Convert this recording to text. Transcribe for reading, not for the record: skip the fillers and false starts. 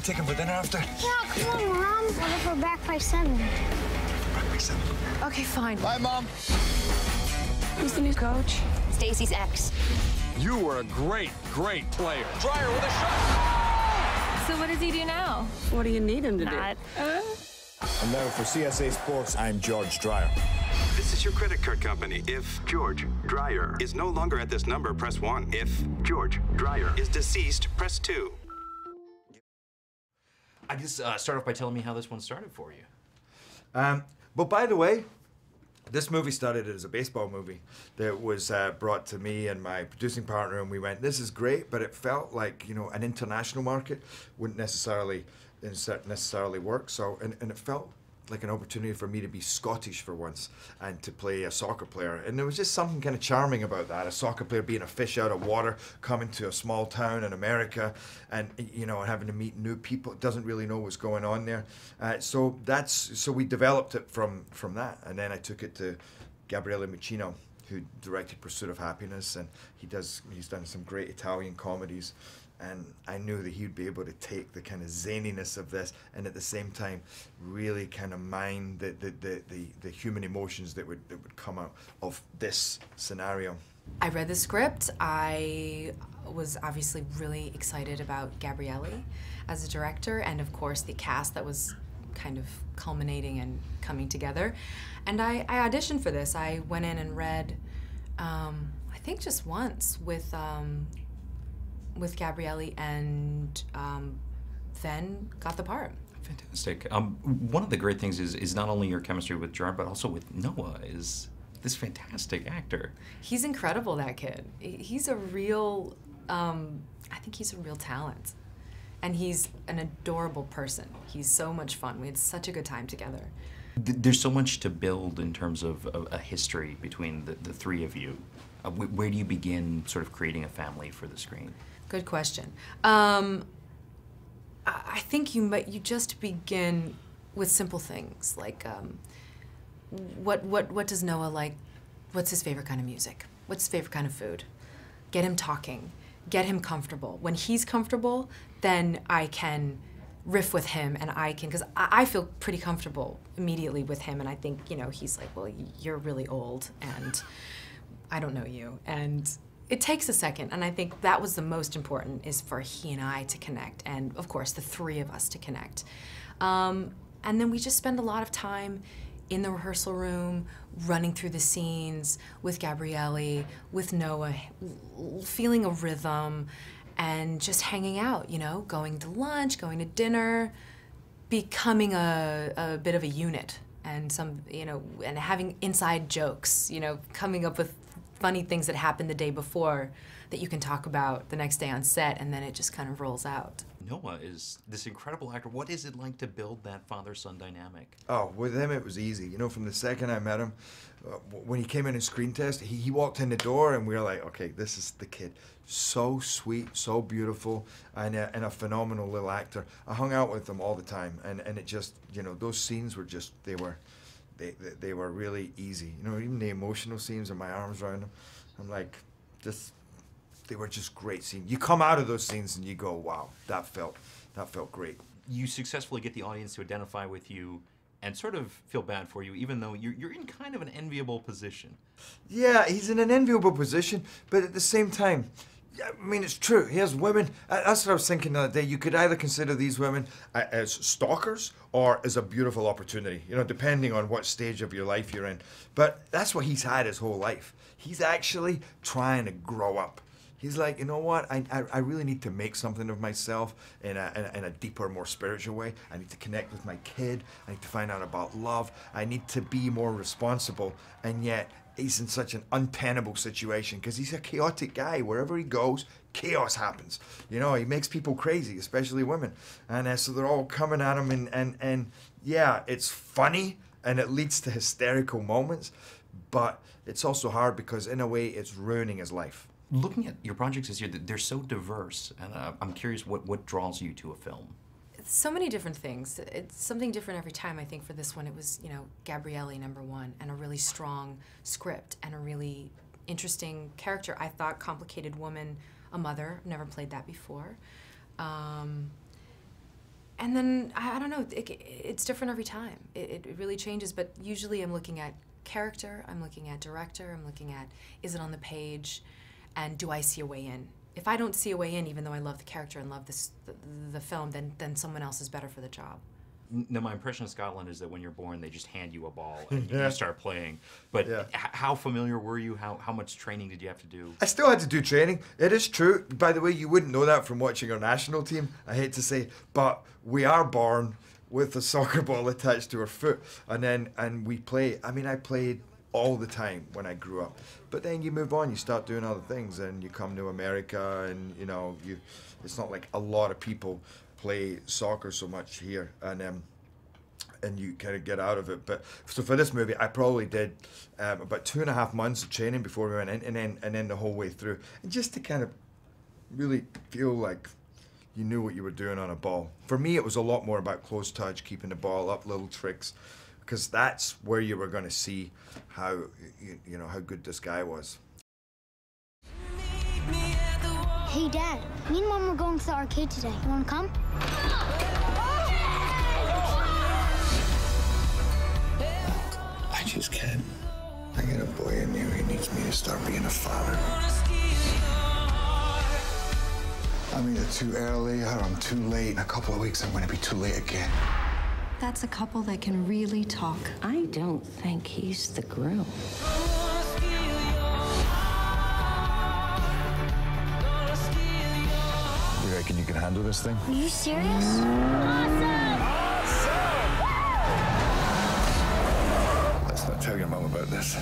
take him for dinner after? Yeah, come on, Mom. What if we're back by 7? Back by 7. Okay, fine. Bye, Mom. Who's the new coach? Stacy's ex. You were a great, great player. Dreyer with a shot. So what does he do now? What do you need him to do? And now for CSA Sports, I'm George Dreyer. This is your credit card company. If George Dreyer is no longer at this number, press 1. If George Dreyer is deceased, press 2. I guess start off by telling me how this one started for you. But by the way, this movie started as a baseball movie that was brought to me and my producing partner, and we went, this is great, but it felt like, you know, an international market wouldn't necessarily work. So, and it felt like an opportunity for me to be Scottish for once and to play a soccer player. And there was just something kind of charming about that, a soccer player being a fish out of water, coming to a small town in America and, you know, having to meet new people, doesn't really know what's going on there. So we developed it from that. And then I took it to Gabriele Muccino, who directed Pursuit of Happiness, and he's done some great Italian comedies. And I knew that he'd be able to take the kind of zaniness of this and at the same time really kind of mine the human emotions that would come out of this scenario. I read the script. I was obviously really excited about Gabriele as a director, and of course the cast that was kind of culminating and coming together. And I auditioned for this. I went in and read, I think just once with Gabriele, and then got the part. Fantastic. One of the great things is not only your chemistry with Gerard, but also with Noah, is this fantastic actor. He's incredible, that kid. He's a real, I think he's a real talent. And he's an adorable person. He's so much fun. We had such a good time together. There's so much to build in terms of a history between the three of you. Where do you begin sort of creating a family for the screen? Good question. I think you just begin with simple things like what does Noah like? What's his favorite kind of music? What's his favorite kind of food? Get him talking. Get him comfortable. When he's comfortable, then I can riff with him, and I can, because I feel pretty comfortable immediately with him, and I think, you know, he's like, well, you're really old, and I don't know you, and it takes a second, and I think that was the most important, is for he and I to connect, and of course the three of us to connect. And then we just spend a lot of time in the rehearsal room, running through the scenes with Gabriele, with Noah, feeling a rhythm, and just hanging out, you know, going to lunch, going to dinner, becoming a bit of a unit, and and having inside jokes, you know, coming up with funny things that happened the day before that you can talk about the next day on set, and then it just kind of rolls out. Noah is this incredible actor. What is it like to build that father-son dynamic? Oh, with him it was easy. You know, from the second I met him, when he came in screen test, he walked in the door and we were like, okay, this is the kid. So sweet, so beautiful, and a phenomenal little actor. I hung out with him all the time, and it just, you know, those scenes were just, they were really easy. You know, even the emotional scenes and my arms around him, I'm like, they were just great scenes. You come out of those scenes and you go, wow, that felt great. You successfully get the audience to identify with you and sort of feel bad for you, even though you're in kind of an enviable position. Yeah, he's in an enviable position, but at the same time, I mean, it's true. He has women. That's what I was thinking the other day. You could either consider these women as stalkers or as a beautiful opportunity, you know, depending on what stage of your life you're in. But that's what he's had his whole life. He's actually trying to grow up. He's like, you know what? I really need to make something of myself in a deeper, more spiritual way. I need to connect with my kid. I need to find out about love. I need to be more responsible. And yet, he's in such an untenable situation because he's a chaotic guy. Wherever he goes, chaos happens. You know, he makes people crazy, especially women. And so they're all coming at him, and yeah, it's funny and it leads to hysterical moments, but it's also hard because in a way it's ruining his life. Looking at your projects this year, they're so diverse, and I'm curious what draws you to a film? So many different things. It's something different every time. I think for this one it was, you know, Gabriele #1, and a really strong script and a really interesting character. I thought complicated woman, a mother. I've never played that before. And then, I don't know, it's different every time. It really changes, but usually I'm looking at character, I'm looking at director, I'm looking at, is it on the page, and do I see a way in? If I don't see a way in, even though I love the character and love the film, then someone else is better for the job. No, my impression of Scotland is that when you're born, they just hand you a ball and you start playing. But how familiar were you? How much training did you have to do? I still had to do training. It is true. By the way, you wouldn't know that from watching our national team, I hate to say, but we are born with a soccer ball attached to our foot, and we play. I mean, I played all the time when I grew up. But then you move on, you start doing other things, and you come to America, and you know, it's not like a lot of people play soccer so much here, and you kind of get out of it. But so for this movie, I probably did about 2.5 months of training before we went in, and then the whole way through, and just to kind of really feel like you knew what you were doing on a ball. For me, it was a lot more about close touch, keeping the ball up, little tricks, because that's where you were going to see how you know how good this guy was. Hey, Dad. Me and Mom are going to the arcade today. You want to come? I just can't. I got a boy in here. He needs me to start being a father. I'm either too early or I'm too late. In a couple of weeks, I'm going to be too late again. That's a couple that can really talk. I don't think he's the groom. You reckon you can handle this thing? Are you serious? Awesome! Let's not tell your mom about this.